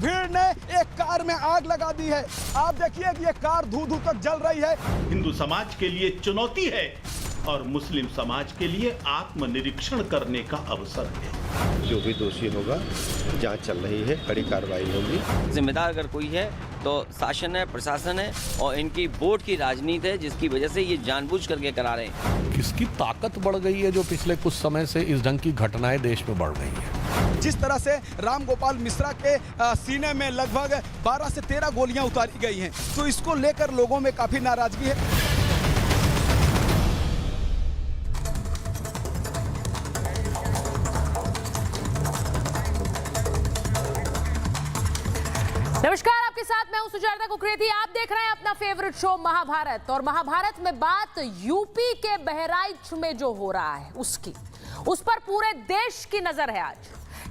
भीड़ ने एक कार में आग लगा दी है। आप देखिए कि ये कार धू-धू तक जल रही है। हिंदू समाज के लिए चुनौती है और मुस्लिम समाज के लिए आत्मनिरीक्षण करने का अवसर है। जो भी दोषी होगा जांच चल रही है, कड़ी कार्रवाई होगी। जिम्मेदार अगर कोई है तो शासन है, प्रशासन है और इनकी वोट की राजनीति है, जिसकी वजह से ये जानबूझ करके करा रहे हैं। किसकी ताकत बढ़ गई है जो पिछले कुछ समय से इस ढंग की घटनाएं देश में बढ़ रही है। जिस तरह से राम गोपाल मिश्रा के सीने में लगभग 12 से 13 गोलियां उतारी गई हैं, तो इसको लेकर लोगों में काफी नाराजगी है। नमस्कार, आपके साथ मैं हूं सुजाता कुकरेती। आप देख रहे हैं अपना फेवरेट शो महाभारत। और महाभारत में बात यूपी के बहराइच में जो हो रहा है उसकी, उस पर पूरे देश की नजर है। आज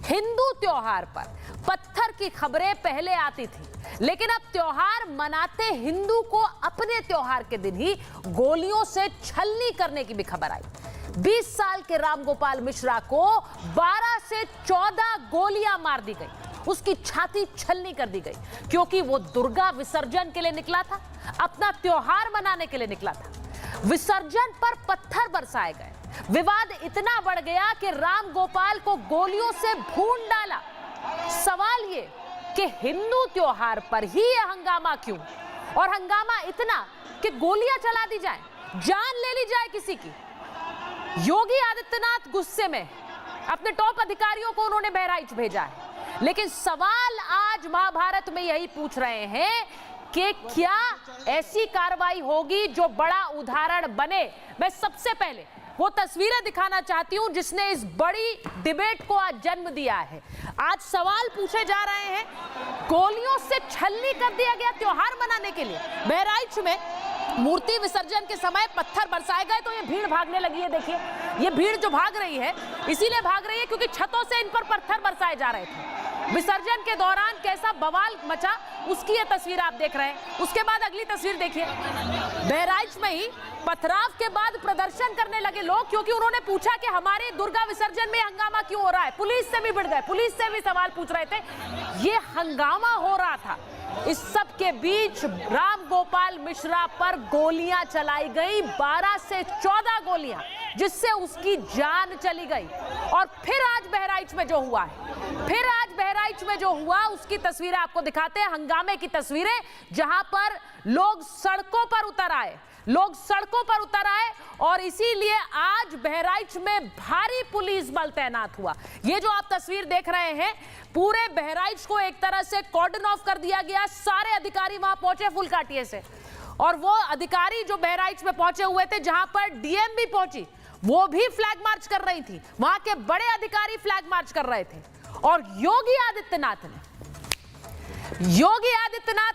हिंदू त्योहार पर पत्थर की खबरें पहले आती थी, लेकिन अब त्योहार मनाते हिंदू को अपने त्योहार के दिन ही गोलियों से छलनी करने की भी खबर आई। 20 साल के राम गोपाल मिश्रा को 12 से 14 गोलियां मार दी गई, उसकी छाती छलनी कर दी गई, क्योंकि वो दुर्गा विसर्जन के लिए निकला था, अपना त्योहार मनाने के लिए निकला था। विसर्जन पर पत्थर बरसाए गए, विवाद इतना बढ़ गया कि राम गोपाल को गोलियों से भून डाला। सवाल ये कि हिंदू त्योहार पर ही यह हंगामा क्यों, और हंगामा इतना कि गोलियां चला दी जाए, जान ले ली जाए किसी की। योगी आदित्यनाथ गुस्से में अपने टॉप अधिकारियों को उन्होंने बहराइच भेजा है, लेकिन सवाल आज महाभारत में यही पूछ रहे हैं कि क्या ऐसी कार्रवाई होगी जो बड़ा उदाहरण बने। मैं सबसे पहले वो तस्वीरें दिखाना चाहती हूं जिसने इस बड़ी डिबेट को आज जन्म दिया है। आज सवाल पूछे जा रहे हैं, गोलियों से छलनी कर दिया गया त्योहार मनाने के लिए। बहराइच में मूर्ति विसर्जन के समय पत्थर बरसाए गए तो ये भीड़ भागने लगी है। देखिए, ये भीड़ जो भाग रही है इसीलिए भाग रही है क्योंकि छतों से इन पर पत्थर बरसाए जा रहे थे। विसर्जन के दौरान कैसा बवाल मचा, उसकी ये तस्वीर आप देख रहे हैं। उसके बाद अगली तस्वीर देखिए, बहराइच में ही पथराव के बाद प्रदर्शन करने लगे लोग, क्योंकि उन्होंने पूछा कि हमारे दुर्गा विसर्जन में हंगामा क्यों हो रहा है। पुलिस से भी भिड़ गए, पुलिस से भी सवाल पूछ रहे थे। ये हंगामा हो रहा था। इस सब के बीच राम गोपाल मिश्रा पर गोलियां चलाई गई, 12 से 14 गोलियां, जिससे उसकी जान चली गई। और फिर आज बहराइच में जो हुआ है, उसकी तस्वीरें आपको दिखाते हैं, हंगामे की तस्वीरें, जहां पर लोग सड़कों पर उतर आए और इसीलिए आज बहराइच में भारी पुलिस बल तैनात हुआ। ये जो आप तस्वीर देख रहे हैं, पूरे बहराइच को एक तरह से कॉर्डन ऑफ कर दिया गया। सारे अधिकारी वहां पहुंचे फुलकाटिए से, और वो अधिकारी जो बहराइच में पहुंचे हुए थे, जहां पर डीएम भी पहुंची, वो भी फ्लैग मार्च कर रही थी। वहां के बड़े अधिकारी फ्लैग मार्च कर रहे थे। और योगी आदित्यनाथ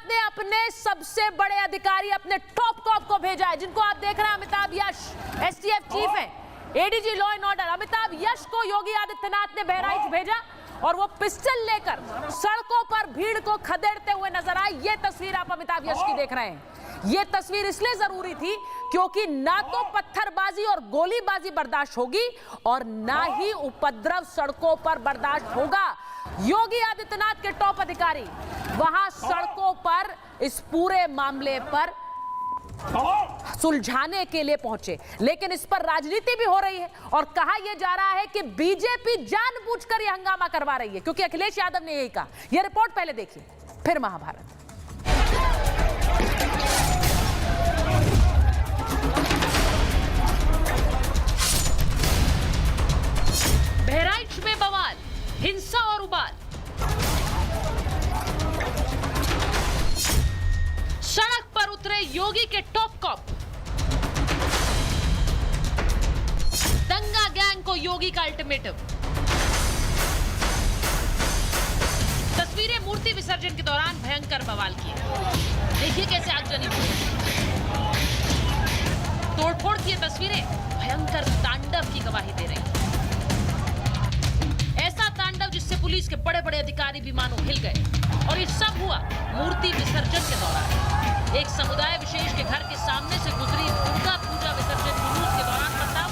ने अपने सबसे बड़े अधिकारी, अपने टॉप कॉप को भेजा है, जिनको आप देख रहे हैं, अमिताभ यश, एसटीएफ चीफ है, ADG law and order. Amitabh Yash को योगी आदित्यनाथ ने बहराइच भेजा और वो पिस्टल लेकर सड़कों पर भीड़ को खदेड़ते हुए नजर आए। ये तस्वीर आप अमिताभ यश की देख रहे हैं। ये तस्वीर इसलिए जरूरी थी क्योंकि ना तो पत्थरबाजी और गोलीबाजी बर्दाश्त होगी और ना ही उपद्रव सड़कों पर बर्दाश्त होगा। योगी आदित्यनाथ के टॉप अधिकारी वहां सड़कों पर इस पूरे मामले पर सुलझाने के लिए पहुंचे, लेकिन इस पर राजनीति भी हो रही है और कहा यह जा रहा है कि बीजेपी जानबूझकर यह हंगामा करवा रही है, क्योंकि अखिलेश यादव ने यही कहा। यह रिपोर्ट पहले देखिए, फिर महाभारत। बहराइच में बवाल, हिंसा और उबाल। सड़क पर उतरे योगी के टॉप कॉप। दंगा गैंग को योगी का अल्टीमेटम। तस्वीरें मूर्ति विसर्जन के दौरान भयंकर बवाल किए। देखिए कैसे आगजनी हुई, तोड़फोड़ की ये तस्वीरें भयंकर तांडव की गवाही दे रही हैं। ऐसा तांडव जिससे पुलिस के बड़े बड़े अधिकारी भी मानो हिल गए। और ये सब हुआ मूर्ति विसर्जन के दौरान। एक समुदाय विशेष के घर के सामने से गुजरी दुर्गा पूजा विसर्जन जुलूस के दौरान पथराव।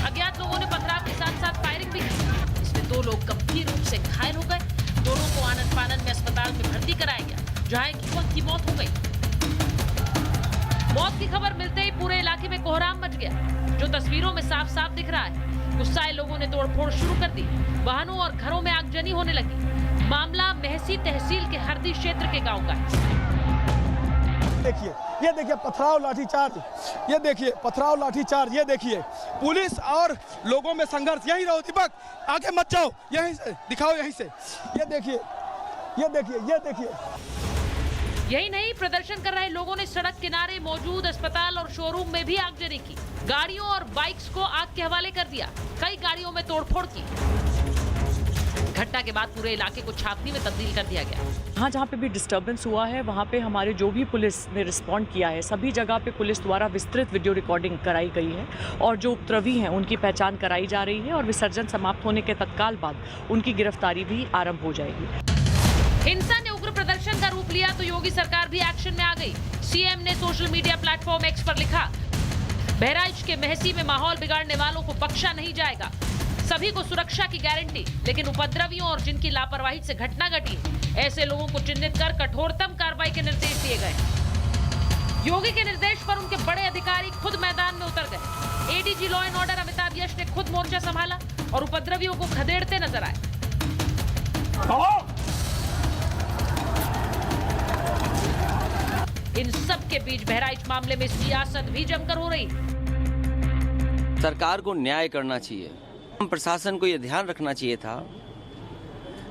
अज्ञात लोगों ने पथराव के साथ साथ फायरिंग भी की। इसमें 2 लोग गंभीर रूप से घायल हो गए। दोनों को आनन फानन में अस्पताल जहां एक युवक की मौत हो गई। मौत की खबर मिलते ही पूरे इलाके में कोहराम मच गया, जो तस्वीरों में साफ साफ दिख रहा है। गुस्साए लोगों ने तोड़फोड़ शुरू कर दी, वाहनों और घरों में आगजनी होने लगी। मामला मेहसी तहसील के हरदी क्षेत्र के गांव का है। देखिए, ये देखिए पथराव लाठीचार्ज, ये देखिए पथराव लाठीचार्ज, ये देखिए पुलिस और लोगों में संघर्ष। यहीं रहो दीपक, आगे मत जाओ, यहीं से दिखाओ, यहीं से। ये देखिए, ये देखिए, ये देखिए। यही नहीं, प्रदर्शन कर रहे लोगों ने सड़क किनारे मौजूद अस्पताल और शोरूम में भी आगजनी की, गाड़ियों और बाइक्स को आग के हवाले कर दिया, कई गाड़ियों में तोड़फोड़ की। घटना के बाद पूरे इलाके को छावनी में तब्दील कर दिया गया। हाँ, जहाँ पे भी डिस्टर्बेंस हुआ है वहाँ पे हमारे जो भी पुलिस ने रिस्पॉन्ड किया है, सभी जगह पे पुलिस द्वारा विस्तृत वीडियो रिकॉर्डिंग कराई गई है और जो उपद्रवी हैं उनकी पहचान कराई जा रही है और विसर्जन समाप्त होने के तत्काल बाद उनकी गिरफ्तारी भी आरंभ हो जाएगी। हिंसा ने उग्र प्रदर्शन का रूप लिया तो योगी सरकार भी एक्शन में आ गई। सीएम ने सोशल मीडिया प्लेटफॉर्म एक्स पर लिखा, बहराइच के मेहसी में माहौल बिगाड़ने वालों को बख्शा नहीं जाएगा, सभी को सुरक्षा की गारंटी, लेकिन उपद्रवियों और जिनकी लापरवाही से घटना घटी ऐसे लोगों को चिन्हित कर कठोरतम कार्रवाई के निर्देश दिए गए। योगी के निर्देश पर उनके बड़े अधिकारी खुद मैदान में उतर गए। ADG law and order Amitabh Yash ने खुद मोर्चा संभाला और उपद्रवियों को खदेड़ते नजर आए। इन सब के बीच बहराइच मामले में सियासत भी जमकर हो रही। सरकार को न्याय करना चाहिए, प्रशासन को यह ध्यान रखना चाहिए था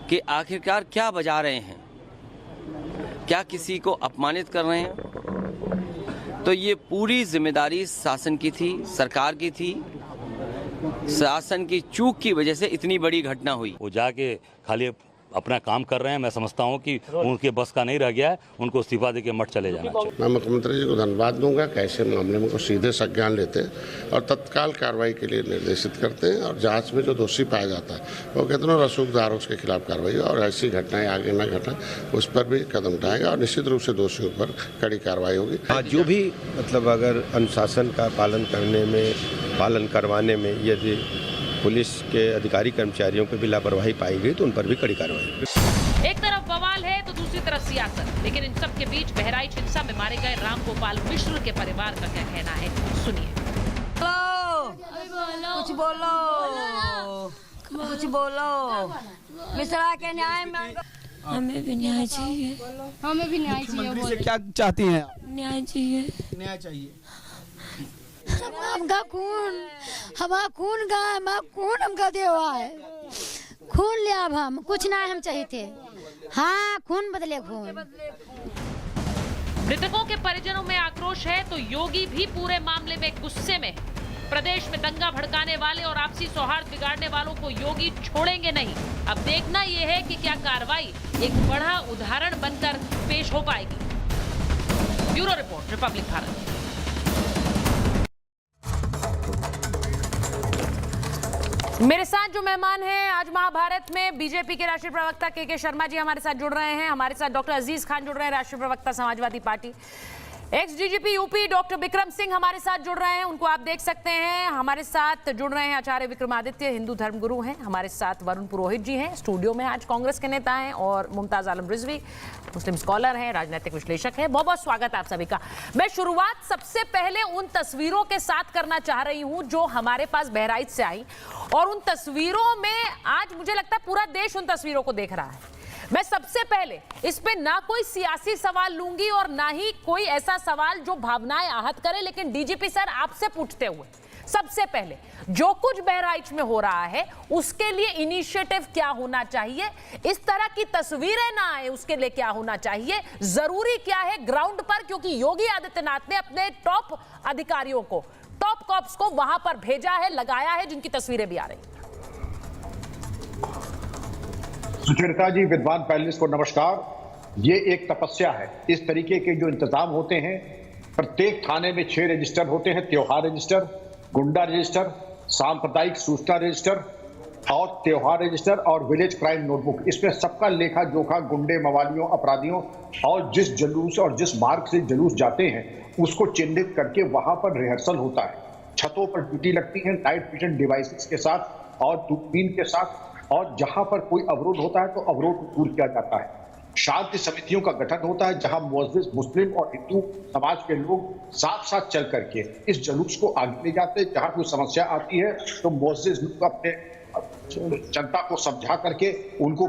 कि आखिरकार क्या बजा रहे हैं, क्या किसी को अपमानित कर रहे हैं। तो ये पूरी जिम्मेदारी शासन की थी, सरकार की थी। शासन की चूक की वजह से इतनी बड़ी घटना हुई। वो जाके खाली अपना काम कर रहे हैं। मैं समझता हूं कि उनके बस का नहीं रह गया है, उनको इस्तीफा देके मठ चले जाना चाहिए। मैं मुख्यमंत्री जी को धन्यवाद दूंगा, कैसे मामले में को सीधे संज्ञान लेते हैं और तत्काल कार्रवाई के लिए निर्देशित करते हैं और जांच में जो दोषी पाया जाता है वो कितनों रसूखदार उसके खिलाफ कार्रवाई और ऐसी घटनाएं आगे न घटना उस पर भी कदम उठाएगा और निश्चित रूप से दोषियों पर कड़ी कार्रवाई होगी। हाँ, जो भी मतलब अगर अनुशासन का पालन करवाने में यदि पुलिस के अधिकारी कर्मचारियों पर भी लापरवाही पाई गई तो उन पर भी कड़ी कार्रवाई। एक तरफ बवाल है तो दूसरी तरफ सियासत, लेकिन इन सब के बीच बहराइच हिंसा में मारे गए राम गोपाल मिश्र के परिवार का क्या कहना है, सुनिए। कुछ बोलो, मिश्रा के न्याय में हमें भी न्याय चाहिए, हमें भी न्याय चाहिए। मुख्यमंत्री से क्या चाहती हैं? न्याय चाहिए, न्याय चाहिए। हमका खून का हमका देवा है, खून ले अब हम कुछ ना हम चाहिए थे। हाँ, खून बदले खून। मृतकों के परिजनों में आक्रोश है तो योगी भी पूरे मामले में गुस्से में। प्रदेश में दंगा भड़काने वाले और आपसी सौहार्द बिगाड़ने वालों को योगी छोड़ेंगे नहीं। अब देखना यह है कि क्या कार्रवाई एक बड़ा उदाहरण बनकर पेश हो पाएगी। Bureau report, Republic Bharat. मेरे साथ जो मेहमान हैं आज महाभारत में, बीजेपी के राष्ट्रीय प्रवक्ता के शर्मा जी हमारे साथ जुड़ रहे हैं। हमारे साथ डॉक्टर अजीज खान जुड़ रहे हैं, राष्ट्रीय प्रवक्ता Samajwadi party. X DGP UP doctor Vikram Singh हमारे साथ जुड़ रहे हैं, उनको आप देख सकते हैं। हमारे साथ जुड़ रहे हैं आचार्य विक्रमादित्य, हिंदू धर्मगुरु हैं। हमारे साथ वरुण पुरोहित जी हैं, स्टूडियो में आज कांग्रेस के नेता हैं। और मुमताज आलम रिजवी, मुस्लिम स्कॉलर हैं, राजनीतिक विश्लेषक हैं। बहुत बहुत स्वागत है आप सभी का। मैं शुरुआत सबसे पहले उन तस्वीरों के साथ करना चाह रही हूं जो हमारे पास बहराइच से आई, और उन तस्वीरों में आज मुझे लगता है पूरा देश उन तस्वीरों को देख रहा है। मैं सबसे पहले इस पे ना कोई सियासी सवाल लूंगी और ना ही कोई ऐसा सवाल जो भावनाएं आहत करे, लेकिन डीजीपी सर आपसे पूछते हुए सबसे पहले जो कुछ बहराइच में हो रहा है उसके लिए इनिशिएटिव क्या होना चाहिए, इस तरह की तस्वीरें ना आए उसके लिए क्या होना चाहिए, जरूरी क्या है ग्राउंड पर, क्योंकि योगी आदित्यनाथ ने अपने टॉप अधिकारियों को, टॉप कॉप्स को वहां पर भेजा है, लगाया है, जिनकी तस्वीरें भी आ रही हैं। सुचरिता जी, विद्वान पैनलिस्ट को नमस्कार। ये एक तपस्या है। इस तरीके के जो इंतजाम होते हैं, प्रत्येक थाने में 6 रजिस्टर होते हैं, त्योहार रजिस्टर, गुंडा रजिस्टर, सांप्रदायिक सूचना रजिस्टर और त्योहार रजिस्टर और विलेज क्राइम नोटबुक। इसमें सबका लेखा जोखा गुंडे, मवालियों, अपराधियों और जिस जुलूस और जिस मार्ग से जुलूस जाते हैं उसको चिन्हित करके वहां पर रिहर्सल होता है। छतों पर ड्यूटी लगती है नाइट विजन डिवाइसेस के साथ और दूरबीन के साथ, और जहां पर कोई अवरोध होता है तो अवरोध को दूर किया जाता है। शांति समितियों का गठन होता है जहां मुस्लिम और हिंदू समाज के लोग साथ साथ चल करके इस जुलूस को आगे ले जाते हैं। जहां कोई समस्या आती है तो मुअज़्ज़िज़ लोग अपने जनता को समझा करके उनको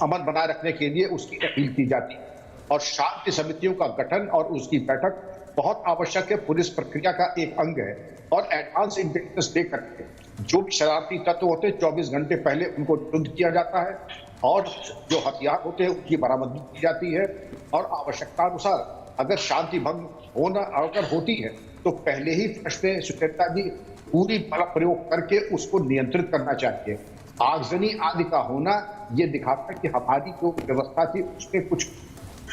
अमन बनाए रखने के लिए उसकी अपील की जाती है। और शांति समितियों का गठन और उसकी बैठक बहुत आवश्यक है, पुलिस प्रक्रिया का एक अंग है। और एडवांस इंटेलिजेंस दे करके जो भी शरारती तत्व होते हैं 24 घंटे पहले उनको ढूंढ किया जाता है और जो हथियार होते हैं उनकी बरामदगी की जाती है। और आवश्यकता अनुसार अगर शांति भंग होना अगर होती है तो पहले ही फर्स्ट में सुचेता जी पूरी बल प्रयोग करके उसको नियंत्रित करना चाहिए। आगजनी आदि का होना ये दिखाता है कि हमारी जो व्यवस्था थी उसमें कुछ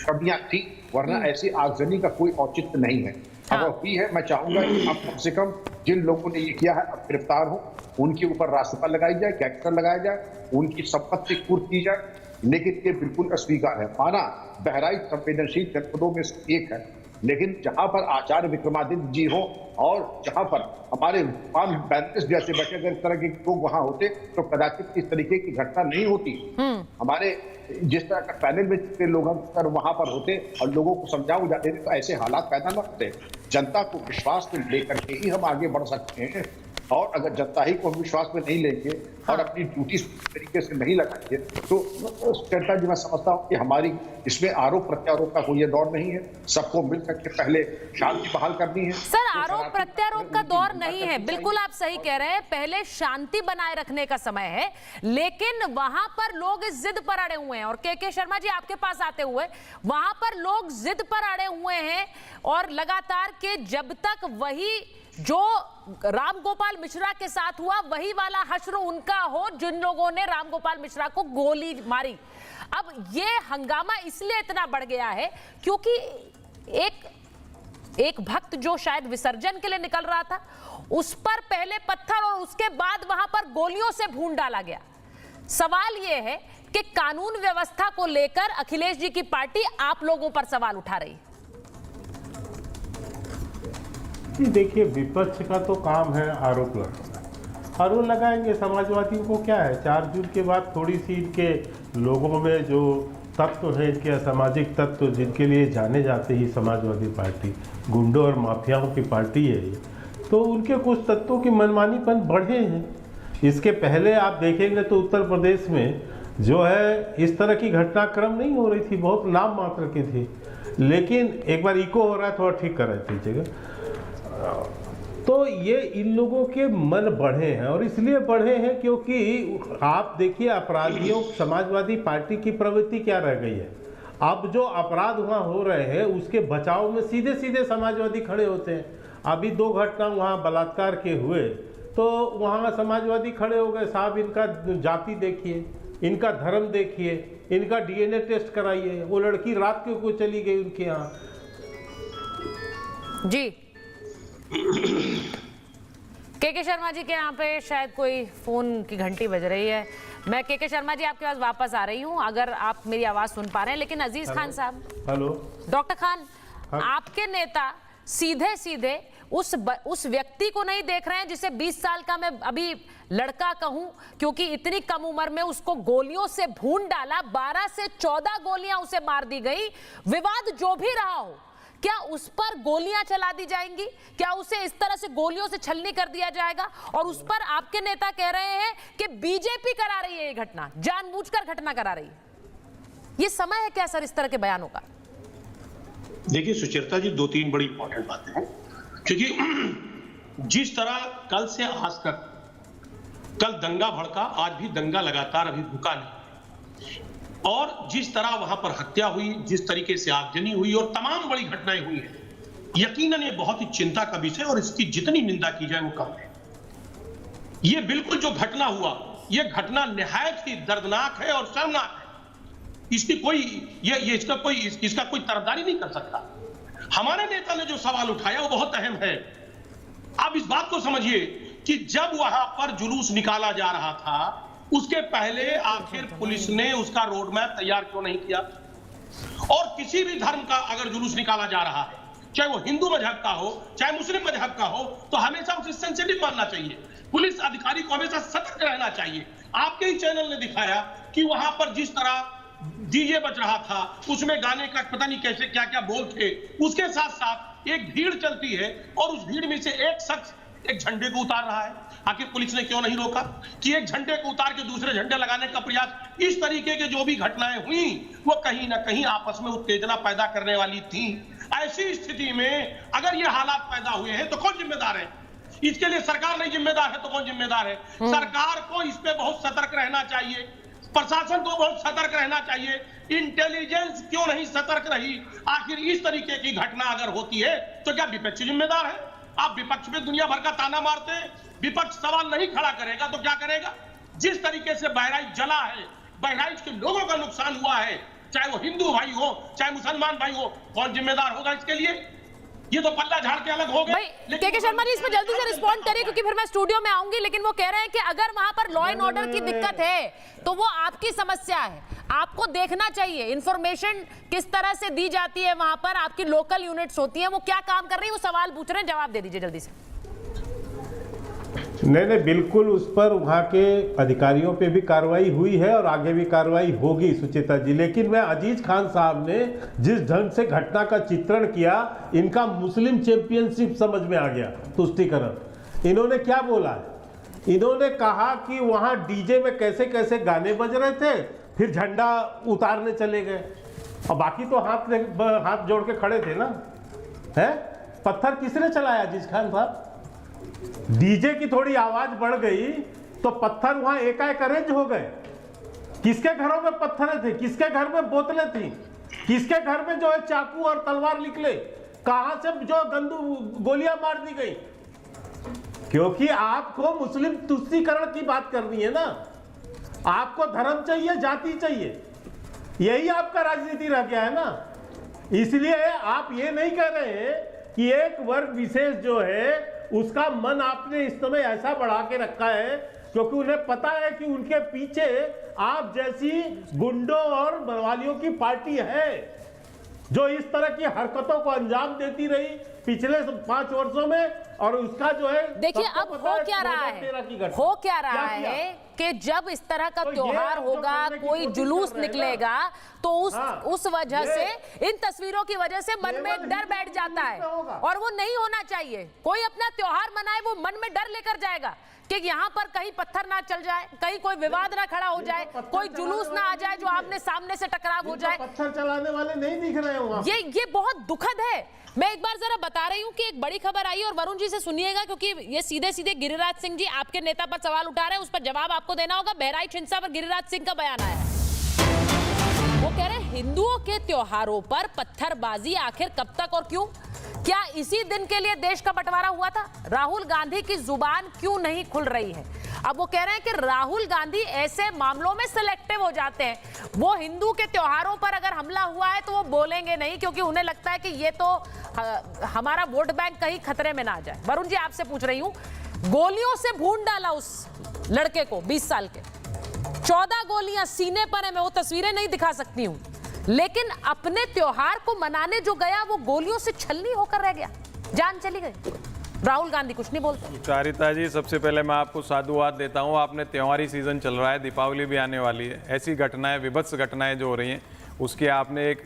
कमियां थी, वरना ऐसी आगजनी का कोई औचित्य नहीं है। अगर हुई है, मैं चाहूंगा कि अब कम से कम जिन लोगों ने ये किया है अब गिरफ्तार हो, उनके ऊपर रासुका लगाई जाए, गैंगस्टर लगाया जाए, उनकी संपत्ति कुर्क की जाए। लेकिन ये बिल्कुल अस्वीकार है। माना बहराइच संवेदनशील जनपदों में से एक है, लेकिन जहां पर आचार्य विक्रमादित्य जी हो और जहां पर हमारे 5 जैसे बचे अगर इस तरह के लोग वहां होते तो कदाचित इस तरीके की घटना नहीं होती। हमारे जिस तरह का पैनल में जितने लोग अगर वहां पर होते और लोगों को समझा जाते तो ऐसे हालात पैदा न होते। जनता को विश्वास में लेकर के ही हम आगे बढ़ सकते हैं। और अगर जनता ही को विश्वास में नहीं लेंगे और अपनी ड्यूटी तरीके से नहीं लगाएंगे तो जनता जी मैं समझता हूँ कि हमारी इसमें आरोप प्रत्यारोप का कोई दौर नहीं है। सबको मिल करके पहले शांति बहाल करनी है। सर, आरोप प्रत्यारोप का दौर नहीं है, बिल्कुल आप सही कह रहे हैं। पहले शांति बनाए रखने का समय है, लेकिन वहां पर लोग इस जिद पर अड़े हुए हैं। और के शर्मा जी आपके पास आते हुए, वहां पर लोग जिद पर अड़े हुए हैं और लगातार के जब तक वही जो राम गोपाल मिश्रा के साथ हुआ वही वाला हश्र उनका हो जिन लोगों ने राम गोपाल मिश्रा को गोली मारी। अब ये हंगामा इसलिए इतना बढ़ गया है क्योंकि एक भक्त जो शायद विसर्जन के लिए निकल रहा था उस पर पहले पत्थर और उसके बाद वहां पर गोलियों से भून डाला गया। सवाल यह है कि कानून व्यवस्था को लेकर अखिलेश जी की पार्टी आप लोगों पर सवाल उठा रही है। देखिए, विपक्ष का तो काम है आरोप लगाना। आरोप लगाएंगे, समाजवादियों को क्या है, 4 जून के बाद थोड़ी सी इनके लोगों में जो तत्व है, इनके असामाजिक तत्व जिनके लिए जाने जाते ही समाजवादी पार्टी गुंडों और माफियाओं की पार्टी है ये, तो उनके कुछ तत्वों की मनमानीपन बढ़े हैं। इसके पहले आप देखेंगे तो उत्तर प्रदेश में जो है इस तरह की घटनाक्रम नहीं हो रही थी, बहुत नाम मात्र की थी। लेकिन एक बार इको हो रहा है, थोड़ा ठीक करा दीजिएगा। तो ये इन लोगों के मन बढ़े हैं और इसलिए बढ़े हैं क्योंकि आप देखिए अपराधियों, समाजवादी पार्टी की प्रवृत्ति क्या रह गई है। अब जो अपराध वहाँ हो रहे हैं उसके बचाव में सीधे सीधे समाजवादी खड़े होते हैं। अभी 2 घटना वहाँ बलात्कार के हुए तो वहाँ समाजवादी खड़े हो गए, साहब इनका जाति देखिए, इनका धर्म देखिए, इनका डीएनए टेस्ट कराइए। वो लड़की रात को चली गई उनके यहाँ। जी के शर्मा जी के यहाँ पे शायद कोई फोन की घंटी बज रही है। मैं के शर्मा जी आपके पास वापस आ रही हूँ अगर आप मेरी आवाज सुन पा रहे हैं। लेकिन अजीज खान साहब, हेलो डॉक्टर खान, आपके नेता सीधे सीधे उस व्यक्ति को नहीं देख रहे हैं जिसे 20 साल का मैं अभी लड़का कहूं, क्योंकि इतनी कम उम्र में उसको गोलियों से भून डाला, 12 से 14 गोलियां उसे मार दी गई। विवाद जो भी रहा हो, क्या उस पर गोलियां चला दी जाएंगी? क्या उसे इस तरह से गोलियों से छलनी कर दिया जाएगा? और उस पर आपके नेता कह रहे हैं कि बीजेपी करा रही है ये घटना, जानबूझकर घटना करा रही है। ये समय है क्या सर इस तरह के बयानों का? देखिए सुचेता जी, 2-3 बड़ी इंपॉर्टेंट बातें हैं। क्योंकि जिस तरह कल से आज तक, कल दंगा भड़का, आज भी दंगा लगातार अभी रुका नहीं, और जिस तरह वहां पर हत्या हुई, जिस तरीके से आगजनी हुई और तमाम बड़ी घटनाएं हुई हैं, यकीनन ये बहुत ही चिंता का विषय और इसकी जितनी निंदा की जाए वो कम है। ये बिल्कुल जो घटना हुआ, ये घटना निहायत ही दर्दनाक है और शर्मनाक है। इसकी कोई इसका कोई तरफदारी नहीं कर सकता। हमारे नेता ने जो सवाल उठाया वो बहुत अहम है। आप इस बात को समझिए कि जब वहां पर जुलूस निकाला जा रहा था उसके पहले आखिर पुलिस ने उसका रोड मैप तैयार क्यों नहीं किया? और किसी भी धर्म का अगर जुलूस निकाला जा रहा है, चाहे वो हिंदू मजहब का हो चाहे मुस्लिम मजहब का हो, तो हमेशा उसे सेंसिटिव मानना चाहिए। पुलिस अधिकारी को हमेशा सतर्क रहना चाहिए। आपके ही चैनल ने दिखाया कि वहां पर जिस तरह डीजे बज रहा था, उसमें गाने का पता नहीं कैसे क्या क्या बोल थे, उसके साथ साथ एक भीड़ चलती है और उस भीड़ में से एक शख्स एक झंडे को उतार रहा है। आखिर पुलिस ने क्यों नहीं रोका कि एक झंडे को उतार के दूसरे झंडे लगाने का प्रयास? इस तरीके के जो भी घटनाएं हुई वो कहीं ना कहीं आपस में उत्तेजना पैदा करने वाली थी। ऐसी स्थिति में अगर ये हालात पैदा हुए हैं तो कौन जिम्मेदार है? इसके लिए सरकार नहीं जिम्मेदार है तो कौन जिम्मेदार है? सरकार को इस पे बहुत सतर्क रहना चाहिए, प्रशासन को बहुत सतर्क रहना चाहिए। इंटेलिजेंस क्यों नहीं सतर्क रही? आखिर इस तरीके की घटना अगर होती है तो क्या विपक्ष जिम्मेदार है? आप विपक्ष में दुनिया भर का ताना मारते हैं, विपक्ष सवाल नहीं खड़ा करेगा तो क्या करेगा? जिस तरीके से बहराइच जला है, बहराइच के लोगों का नुकसान हुआ है, चाहे वो हिंदू भाई हो चाहे मुसलमान भाई हो, कौन जिम्मेदार होगा इसके लिए? ये तो पल्ला झाड़ के अलग हो गए। के शर्मा जी इस पर जल्दी से रिस्पॉन्ड करिए क्योंकि फिर मैं स्टूडियो में आऊंगी। लेकिन वो कह रहे हैं कि अगर वहां पर लॉ एंड ऑर्डर की दिक्कत है तो वो आपकी समस्या है, आपको देखना चाहिए इंफॉर्मेशन किस तरह से दी जाती है, वहां पर आपकी लोकल यूनिट्स होती हैं, वो क्या काम कर रही है, वो सवाल पूछ रहे हैं, जवाब दे दीजिए जल्दी से। नहीं, बिल्कुल उस पर वहाँ के अधिकारियों पे भी कार्रवाई हुई है और आगे भी कार्रवाई होगी सुचेता जी। लेकिन मैं अजीज खान साहब ने जिस ढंग से घटना का चित्रण किया, इनका मुस्लिम चैंपियनशिप समझ में आ गया, तुष्टीकरण। इन्होंने क्या बोला है? इन्होंने कहा कि वहाँ डीजे में कैसे कैसे गाने बज रहे थे, फिर झंडा उतारने चले गए और बाकी तो हाथ जोड़ के खड़े थे ना। है पत्थर किसने चलाया अजीज खान साहब? डीजे की थोड़ी आवाज बढ़ गई तो पत्थर वहां एकाएक अरेंज हो गए। किसके घरों में पत्थर थे, किसके घर में बोतलें थी, किसके घर में जो है चाकू और तलवार निकले, कहां से जो गंदू गोलियां मार दी गई? क्योंकि आपको मुस्लिम तुष्टीकरण की बात करनी है ना, आपको धर्म चाहिए, जाति चाहिए, यही आपका राजनीति रह गया है ना। इसलिए आप ये नहीं कह रहे हैं कि एक वर्ग विशेष जो है उसका मन आपने इस समय ऐसा बढ़ा के रखा है क्योंकि उन्हें पता है कि उनके पीछे आप जैसी गुंडों और बवालियों की पार्टी है जो इस तरह की हरकतों को अंजाम देती रही पिछले 5 वर्षों में। और उसका जो है देखिए अब हो क्या रहा है कि जब इस तरह का त्योहार होगा, कोई जुलूस निकलेगा तो उस वजह से, इन तस्वीरों की वजह से मन में डर बैठ जाता है और वो नहीं होना चाहिए। कोई अपना त्योहार मनाए, वो मन में डर लेकर जाएगा कि यहाँ पर कहीं पत्थर ना चल जाए, कहीं कोई विवाद ना खड़ा हो जाए, कोई जुलूस ना आ जाए जो आमने सामने से टकराव हो जाए। पत्थर चलाने वाले नहीं दिख रहे हैं। ये बहुत दुखद है। मैं एक बार जरा बता रही हूँ कि एक बड़ी खबर आई है और वरुण जी से सुनिएगा क्योंकि ये सीधे सीधे गिरिराज सिंह जी आपके नेता पर सवाल उठा रहे हैं, उस पर जवाब आपको देना होगा। बहराइच हिंसा पर गिरिराज सिंह का बयान आया है। वो कह रहे हैं हिंदुओं के त्योहारों पर पत्थरबाजी आखिर कब तक और क्यों? क्या इसी दिन के लिए देश का बंटवारा हुआ था? राहुल गांधी की जुबान क्यों नहीं खुल रही है? अब वो कह रहे हैं कि राहुल गांधी ऐसे मामलों में सिलेक्टिव हो जाते हैं। वो हिंदू के त्योहारों पर अगर हमला हुआ है तो वो बोलेंगे नहीं क्योंकि उन्हें लगता है कि ये तो हमारा वोट बैंक कहीं खतरे में ना आ जाए। वरुण जी आपसे पूछ रही हूं, गोलियों से भून डाला उस लड़के को, 20 साल के, 14 गोलियां सीने पर है। मैं वो तस्वीरें नहीं दिखा सकती हूं, लेकिन अपने त्योहार को मनाने जो गया वो गोलियों से छलनी होकर रह गया, जान चली गई। राहुल गांधी कुछ नहीं बोलते। चारिता जी, सबसे पहले मैं आपको साधुवाद देता हूँ। आपने त्योहारी सीजन चल रहा है, दीपावली भी आने वाली है, ऐसी घटनाएं, विभत्स घटनाएं जो हो रही हैं उसकी आपने एक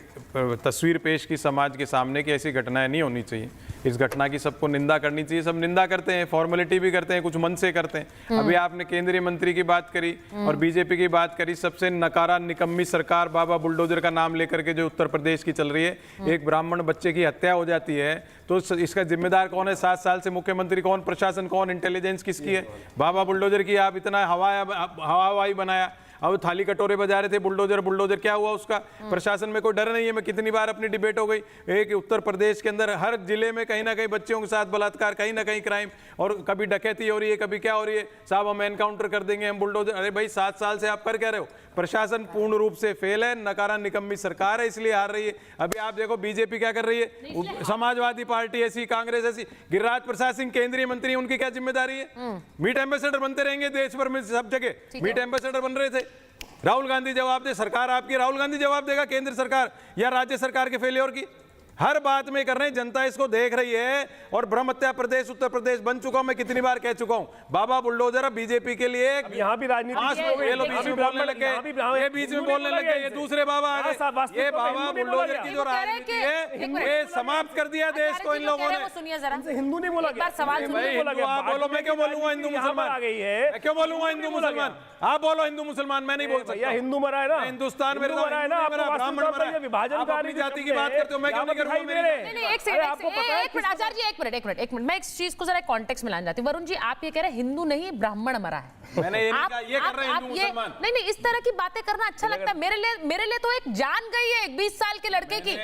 तस्वीर पेश की समाज के सामने कि ऐसी घटनाएं नहीं होनी चाहिए। इस घटना की सबको निंदा करनी चाहिए, सब निंदा करते हैं, फॉर्मेलिटी भी करते हैं, कुछ मन से करते हैं। अभी आपने केंद्रीय मंत्री की बात करी और बीजेपी की बात करी, सबसे नकारा निकम्मी सरकार बाबा बुलडोजर का नाम लेकर के जो उत्तर प्रदेश की चल रही है। एक ब्राह्मण बच्चे की हत्या हो जाती है तो इसका जिम्मेदार कौन है? 7 साल से मुख्यमंत्री कौन, प्रशासन कौन, इंटेलिजेंस किसकी है? बाबा बुलडोजर की आप इतना हवाई बनाया, अब थाली कटोरे बजा रहे थे, बुलडोजर क्या हुआ उसका? प्रशासन में कोई डर नहीं है। मैं कितनी बार अपनी डिबेट हो गई, एक उत्तर प्रदेश के अंदर हर जिले में कहीं ना कहीं बच्चों के साथ बलात्कार, कहीं ना कहीं क्राइम, और कभी डकैती हो रही है, कभी क्या हो रही है, साहब हम एनकाउंटर कर देंगे, हम बुलडोजर। अरे भाई 7 साल से आप कर क्या रहे हो? प्रशासन पूर्ण रूप से फेल है, नकारा निकम्मी सरकार है, इसलिए हार रही है। अभी आप देखो बीजेपी क्या कर रही है, समाजवादी पार्टी ऐसी, कांग्रेस ऐसी। गिरिराज प्रसाद सिंह केंद्रीय मंत्री, उनकी क्या जिम्मेदारी है? मीट एम्बेसडर बनते रहेंगे देश भर में, सब जगह मीट एम्बेसडर बन रहे थे। राहुल गांधी जवाब दे, सरकार आपकी, राहुल गांधी जवाब देगा केंद्र सरकार या राज्य सरकार के फेलियर की? हर बात में कर रहे हैं, जनता इसको देख रही है। और ब्रह्म हत्या प्रदेश उत्तर प्रदेश बन चुका हूं, मैं कितनी बार कह चुका हूं। बाबा बुलडोजर बीजेपी के लिए यहाँ भी राजनीति बोलने लगे, ये बीच में बोलने लगे, ये दूसरे बाबा आ गए। ये बाबा बुलडोजर की जो राजनीति है ये समाप्त कर दिया देश को इन लोगों ने। सुनिए जरा, हिंदू नहीं बोला गया, सवाल आप बोलो, मैं क्यों बोलूंगा हिंदू मुसलमान? मैं क्यों बोलूंगा हिंदू मुसलमान? आप बोलो हिंदू मुसलमान, मैं नहीं बोल सकता। हिंदू मरा है ना, हिंदुस्तान में ब्राह्मण मरा है, विभाजनकारी जाति की बात करते हो, मैं क्यों नहीं करूंगा? एक मिनट, मैं इस चीज को जरा कॉन्टेक्स्ट में लाना चाहती हूँ। वरुण जी, आप ये कह रहे हैं हिंदू नहीं ब्राह्मण मरा है, मैंने ये नहीं कहा, ये कर रहे हैं हिंदू मुसलमान। नहीं, इस तरह की बातें करना अच्छा लगता है। मेरे लिए तो एक जान गई है एक 20 साल के लड़के की,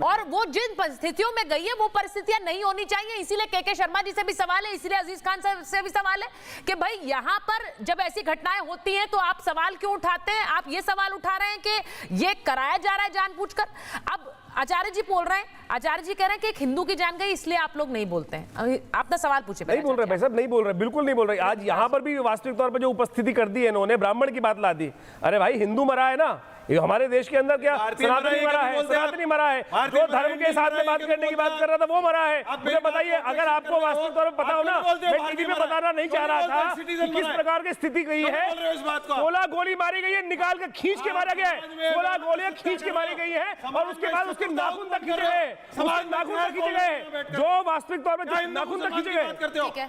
और वो जिन परिस्थितियों में गई है वो परिस्थितियां नहीं होनी चाहिए। इसीलिए के शर्मा जी से भी सवाल है, इसीलिए अजीज खान से भी सवाल है कि भाई यहाँ पर जब ऐसी घटनाएं होती हैं तो आप सवाल क्यों उठाते हैं? आप ये सवाल उठा रहे हैं कि ये कराया जा रहा है जानबूझकर। अब आचार्य जी बोल रहे हैं, आचार्य जी कह रहे हैं कि एक हिंदू की जान गई इसलिए आप लोग नहीं बोलते हैं। अपना सवाल पूछे। नहीं बोल रहे भाई साहब, नहीं बोल रहे, बिल्कुल नहीं बोल रहे। आज यहाँ पर भी वास्तविक तौर पर जो उपस्थिति कर दी है इन्होंने, ब्राह्मण की बात ला दी। अरे भाई हिंदू मरा है ना, ये हमारे देश के अंदर क्या सनातनी मरा है, सनातनी मरा है, जो धर्म के साथ में बात करने की बात कर रहा था वो मरा है। मुझे बताइए, अगर आपको वास्तविक तौर पर पता हो ना, मैं टीवी में बताना नहीं चाह रहा था कि किस प्रकार की स्थिति गई है। 16 गोली मारी गई है, निकाल कर खींच के मारा गया है, 16 गोलियां खींच के मारी गई है, और उसके बाद उसके नाखून तक खींचे गए, नाखून तक खींचे गए, जो वास्तविक तौर पर नाखून तक खींचे गए,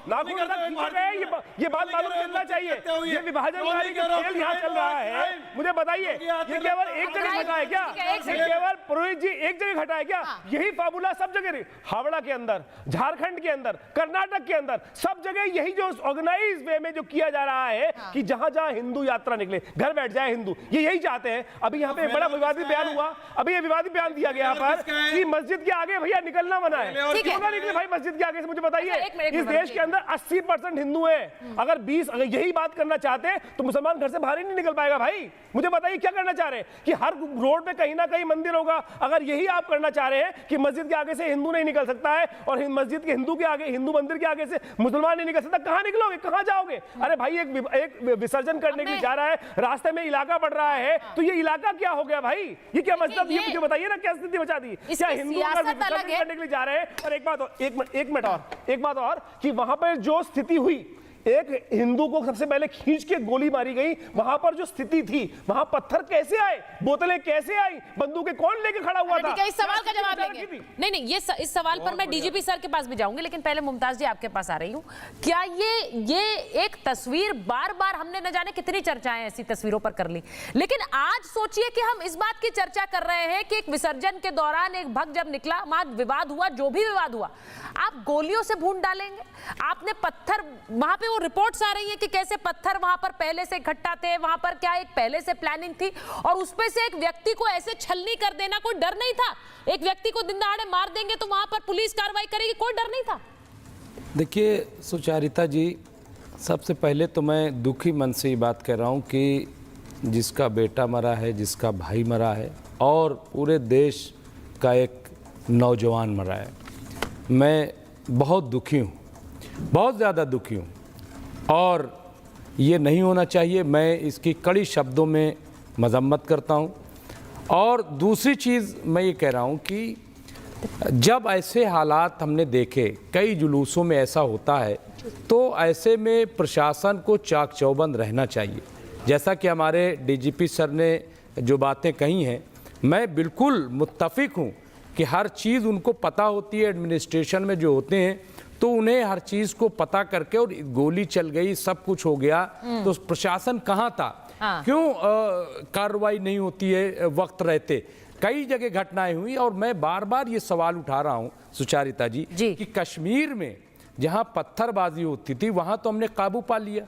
नाखून तक खींचे गए। ये बात मालूम चलना चाहिए, ये विभाजनकारी का खेल यहाँ चल रहा है। मुझे बताइए, ये केवल एक जगह घटा है क्या? केवल पुरोहित जी एक जगह घटा है क्या? यही फार्मूला सब जगह, हावड़ा के अंदर, झारखंड के अंदर, कर्नाटक के अंदर, सब जगह यही जो ऑर्गेनाइज वे में जो किया जा रहा है कि जहां जहां हिंदू यात्रा निकले घर बैठ जाए हिंदू, ये यही चाहते हैं। अभी यहाँ पे बड़ा विवादित बयान हुआ, अभी ये विवादित बयान दिया गया यहाँ पर कि मस्जिद के आगे भैया निकलना मना है। क्यों ना निकले भाई मस्जिद के आगे से? मुझे बताइए, इस देश के अंदर 80% हिंदू है, अगर 20 अगर यही बात करना चाहते हैं तो मुसलमान घर से बाहर ही नहीं निकल पाएगा भाई। मुझे बताइए क्या करना चाह रहे हैं कि हर रोड पे कहीं ना कहीं मंदिर होगा? अगर यही आप करना चाह रहे हैं कि मस्जिद के आगे से हिंदू नहीं निकल सकता है और मस्जिद के हिंदू के आगे, हिंदू मंदिर के आगे से मुसलमान नहीं निकल सकता, कहां निकलोगे, कहां जाओगे? अरे भाई एक विसर्जन करने के लिए जा रहा है, रास्ते में इलाका बढ़ रहा है, तो ये इलाका क्या हो गया भाई? ये क्या मतलब? ये मुझे बताइए ना, क्या स्थिति बचा दी? क्या हिंदू विसर्जन करने के लिए जा रहे हैं? और एक बात और कि वहां पर जो स्थिति हुई, एक हिंदू को सबसे पहले खींच के गोली मारी गई, वहां पर जो स्थिति थी, वहां पत्थर कैसे आए, बोतलें कैसे आई, बंदूकें कौन लेके खड़ा हुआ था? इस सवाल का जवाब देंगे। नहीं, ये इस सवाल पर मैं डीजीपी सर के पास भी जाऊंगी, लेकिन पहले मुमताज जी आपके पास आ रही हूं। क्या ये एक तस्वीर बार बार हमने न जाने कितनी चर्चाएं ऐसी तस्वीरों पर कर ली, लेकिन आज सोचिए कि हम इस बात की चर्चा कर रहे हैं कि एक विसर्जन के दौरान एक भक्त जब निकला, वहां विवाद हुआ, जो भी विवाद हुआ, आप गोलियों से भून डालेंगे? आपने पत्थर, वहां पे वो रिपोर्ट्स आ रही है कि कैसे पत्थर वहां पर पहले से इकट्ठा थे, वहां पर क्या एक पहले से प्लानिंग थी, और उसपे से एक व्यक्ति को ऐसे छलनी कर देना, कोई डर नहीं था? एक व्यक्ति को दिन दहाड़े मार देंगे तो वहां पर पुलिस कार्रवाई करेगी, कोई डर नहीं था? देखिए सुचारिता जी, सबसे पहले तो मैं दुखी मन से ये बात कह रहा हूँ कि जिसका बेटा मरा है, जिसका भाई मरा है, और पूरे देश का एक नौजवान मरा है, मैं बहुत दुखी हूँ, बहुत ज़्यादा दुखी हूँ, और ये नहीं होना चाहिए। मैं इसकी कड़ी शब्दों में मजम्मत करता हूँ। और दूसरी चीज़ मैं ये कह रहा हूँ कि जब ऐसे हालात हमने देखे, कई जुलूसों में ऐसा होता है, तो ऐसे में प्रशासन को चाक चौबंद रहना चाहिए। जैसा कि हमारे डीजीपी सर ने जो बातें कही हैं, मैं बिल्कुल मुत्तफिक हूँ कि हर चीज़ उनको पता होती है, एडमिनिस्ट्रेशन में जो होते हैं तो उन्हें हर चीज़ को पता करके, और गोली चल गई, सब कुछ हो गया, तो प्रशासन कहाँ था? क्यों कार्रवाई नहीं होती है वक्त रहते? कई जगह घटनाएं हुई, और मैं बार बार ये सवाल उठा रहा हूँ सुचारिता जी कि कश्मीर में जहाँ पत्थरबाजी होती थी वहाँ तो हमने काबू पा लिया,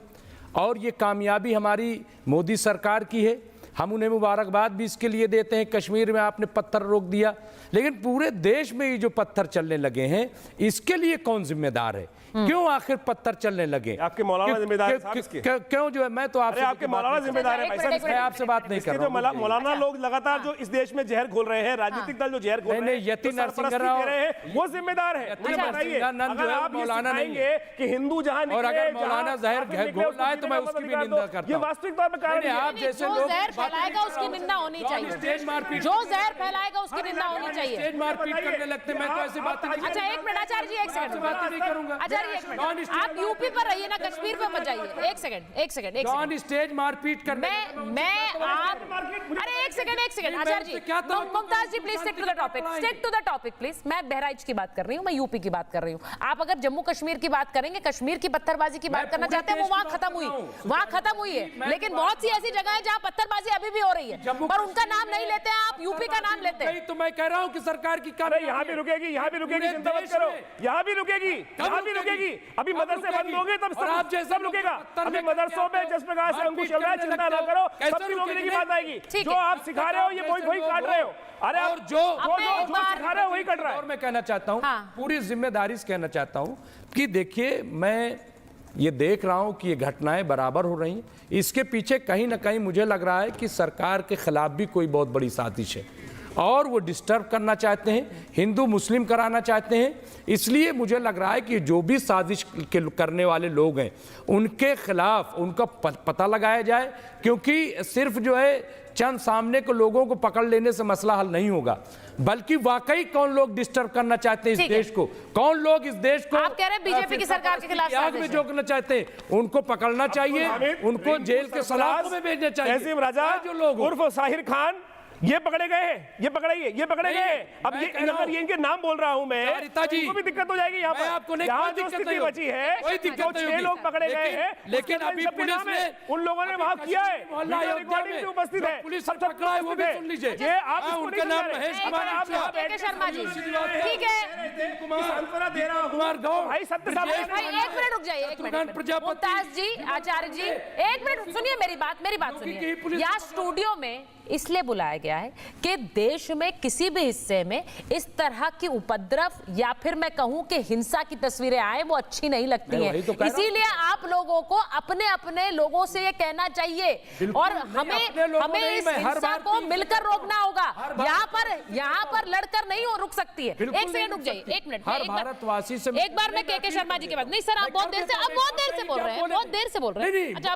और ये कामयाबी हमारी मोदी सरकार की है, हम उन्हें मुबारकबाद भी इसके लिए देते हैं। कश्मीर में आपने पत्थर रोक दिया, लेकिन पूरे देश में ये जो पत्थर चलने लगे हैं, इसके लिए कौन जिम्मेदार है? क्यों आखिर पत्थर चलने लगे? आपके मौलाना जिम्मेदार है साहब इसके? क्यों जो है, मैं तो आपसे आपके मौलाना जिम्मेदार है भाई साहब, मैं आपसे बात नहीं कर रहा हूं। मौलाना लोग लगातार जो इस देश में जहर घोल रहे हैं, राजनीतिक दल जो जहर घोल रहे हैं, यति नरसिंह राव वो जिम्मेदार है। मुझे बताइए, अगर आप मौलाना नहीं है कि हिंदू जहां और अगर मौलाना जहर घोल रहा है तो मैं उसकी भी निंदा करता हूं। ये वास्तविक तौर पर कारण है। आप जैसे लोग जहर फैलाएगा उसकी निंदा होनी चाहिए। स्टेज मारपीट, जो जहर फैलाएगा उसकी निंदा होनी चाहिए। स्टेज मारपीट करने लगते, मैं तो ऐसी बात नहीं। अच्छा एक मिनट आचार्य जी, एक सेकंड बात नहीं करूंगा। आचार्य एक मिनट, आप यूपी पर रहिए ना, कश्मीर पे मत जाइए। एक सेकंड कौन स्टेज मारपीट करने? मैं आप, अरे एक second Acharya ji, Mumtaz ji please stick to the topic please. मैं बहराइच की बात कर रही हूँ, मैं यूपी की बात कर रही हूँ। आप अगर जम्मू कश्मीर की बात करेंगे, कश्मीर की पत्थरबाजी की बात करना चाहते हैं, वो वहाँ खत्म हुई है। लेकिन बहुत सी ऐसी जगह है जहाँ पत्थरबाजी अभी भी हो रही है, पर उनका नाम नहीं लेते हैं आप, यूपी का नाम लेते हैं। तो मैं कह रहा हूँ कि सरकार की यहाँ भी रुकेगी, चिंता मत करो, यहाँ भी रुकेगी। अभी मदरसे बंद होंगे तब सब रुकेगा। अभी मदरसों में जिस प्रकार से अंकुश चल रहा है, चिंता ना करो, सबकी रोकने की बात आएगी। जो आप सिखा रहे हो ये वही काट रहे हो। अरे और जो सिखा रहे हो वही कट रहा है। और मैं कहना चाहता हूँ, पूरी जिम्मेदारी से कहना चाहता हूँ कि देखिए, मैं ये देख रहा हूँ कि ये घटनाएं बराबर हो रही हैं। इसके पीछे कहीं ना कहीं मुझे लग रहा है कि सरकार के खिलाफ भी कोई बहुत बड़ी साजिश है और वो डिस्टर्ब करना चाहते हैं, हिंदू मुस्लिम कराना चाहते हैं। इसलिए मुझे लग रहा है कि जो भी साजिश करने वाले लोग हैं उनके खिलाफ उनका पता लगाया जाए, क्योंकि सिर्फ जो है चंद सामने के लोगों को पकड़ लेने से मसला हल नहीं होगा, बल्कि वाकई कौन लोग डिस्टर्ब करना चाहते हैं इस देश को, कौन लोग इस देश को, आप कह रहे हैं बीजेपी की सरकार के खिलाफ आग में झोंकना चाहते हैं, उनको पकड़ना चाहिए, उनको जेल के सलाखों में भेजना चाहिए। तहसीम राजा जो लोग उर्फ साहिर खान ये पकड़े गए हैं, ये पकड़े गए। अब ये अगर ये इनके नाम बोल रहा हूं मैं, उनको भी दिक्कत हो जाएगी। यहाँ पर यहाँ जो स्थिति बची है, जो 6 लोग पकड़े गए हैं, लेकिन अभी पुलिस ने उन लोगों ने वहां किया है, रिकॉर्डिंग भी उपस्थित है, पुलिस सब पकड़ा है, वो भी सुन लीजिए। ये आप उनका नाम महेश कुमार शर्मा जी, ठीक है, सांत्वना दे रहा हूं भाई, सत्य साहब। एक मिनट रुक जाइए, एक मिनट मुमताज जी, आचार्य जी, एक मिनट सुनिए मेरी बात सुनिए। यहाँ स्टूडियो में इसलिए बुलाया गया है कि देश में किसी भी हिस्से में इस तरह की उपद्रव या फिर मैं कहूं कि हिंसा की तस्वीरें आए, वो अच्छी नहीं लगती हैं। इसीलिए आप लोगों को अपने अपने लोगों से ये कहना चाहिए और हमें इस हिंसा को मिलकर रोकना होगा। यहाँ पर लड़कर नहीं रुक सकती है। एक सेकंड रुक जाइए, एक मिनट, भारतवासी से एक बार मैं के शर्मा जी के बाद नहीं सर, आप बहुत देर से बोल रहे हैं, अच्छा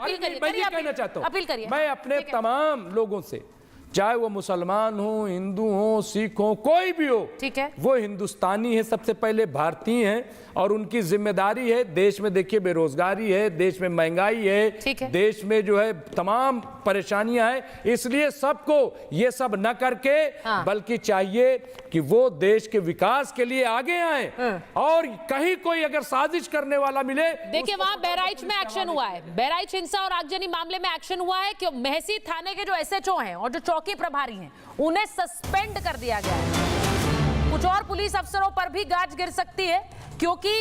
अपील करिए। मैं अपने तमाम लोगों से, चाहे वो मुसलमान हो, हिंदू हो, सिख हो, कोई भी हो, ठीक है, वो हिंदुस्तानी है, सबसे पहले भारतीय हैं और उनकी जिम्मेदारी है। देश में देखिए बेरोजगारी है, देश में महंगाई है, देश में जो है तमाम परेशानियां हैं। इसलिए सबको ये सब न करके बल्कि चाहिए कि वो देश के विकास के लिए आगे आए और कहीं कोई अगर साजिश करने वाला मिले। देखिए वहां बहराइच में एक्शन हुआ है, बहराइच हिंसा और आगजनी मामले में एक्शन हुआ है कि महसी थाने के जो एसएचओ हैं और जो चौकी प्रभारी हैं उन्हें सस्पेंड कर दिया गया है। कुछ और पुलिस अफसरों पर भी गाज गिर सकती है, क्योंकि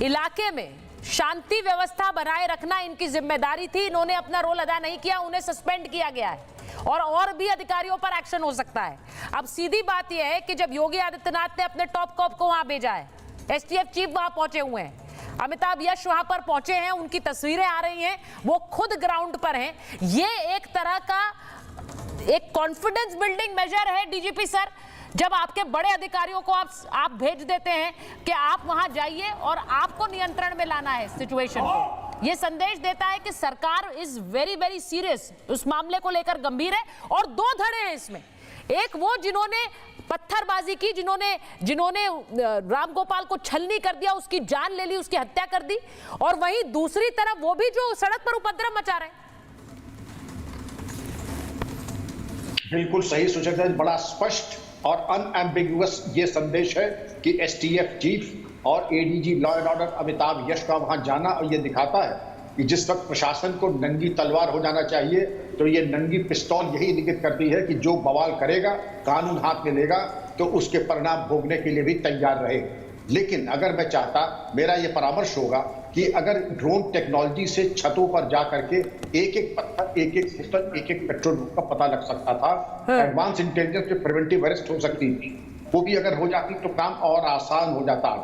इलाके में शांति व्यवस्था बनाए रखना इनकी जिम्मेदारी थी, इन्होंने अपना रोल अदा नहीं किया, उन्हें सस्पेंड किया गया है और भी अधिकारियों पर एक्शन हो सकता है। अब सीधी बात यह है कि जब योगी आदित्यनाथ ने अपने टॉप कॉप को वहां भेजा है, एसटीएफ चीफ वहां पहुंचे हुए हैं, अमिताभ यश वहां पर पहुंचे हैं, उनकी तस्वीरें आ रही हैं, वो खुद ग्राउंड पर हैं। ये एक तरह का एक कॉन्फिडेंस बिल्डिंग मेजर है डीजीपी सर, जब आपके बड़े अधिकारियों को आप भेज देते हैं कि आप वहां जाइए और आपको नियंत्रण में लाना है सिचुएशन को। यह संदेश देता है कि सरकार इज वेरी वेरी सीरियस, उस मामले को लेकर गंभीर है। और 2 धड़े हैं इसमें, एक वो जिन्होंने पत्थरबाजी की, जिन्होंने रामगोपाल को छलनी कर दिया, उसकी जान ले ली, उसकी हत्या कर दी, और वहीं दूसरी तरफ वो भी जो सड़क पर उपद्रव मचा रहे हैं। बिल्कुल सही सुचेता, बड़ा स्पष्ट और अनएम्बिगुअस ये संदेश है कि एसटीएफ चीफ और ADG law and order Amitabh Yash का वहां जाना, और ये दिखाता है कि जिस वक्त प्रशासन को नंगी तलवार हो जाना चाहिए, तो ये नंगी पिस्तौल यही इंगित करती है कि जो बवाल करेगा, कानून हाथ में लेगा, तो उसके परिणाम भोगने के लिए भी तैयार रहे। लेकिन अगर मैं चाहता, मेरा ये परामर्श होगा कि अगर ड्रोन टेक्नोलॉजी से छतों पर जा करके एक एक पत्थर, एक एक पिस्टल, एक एक पेट्रोल का पता लग सकता था, एडवांस इंटेलिजेंस पे प्रिवेंटिव अरेस्ट हो सकती थी, वो भी अगर हो जाती तो काम और आसान हो जाता।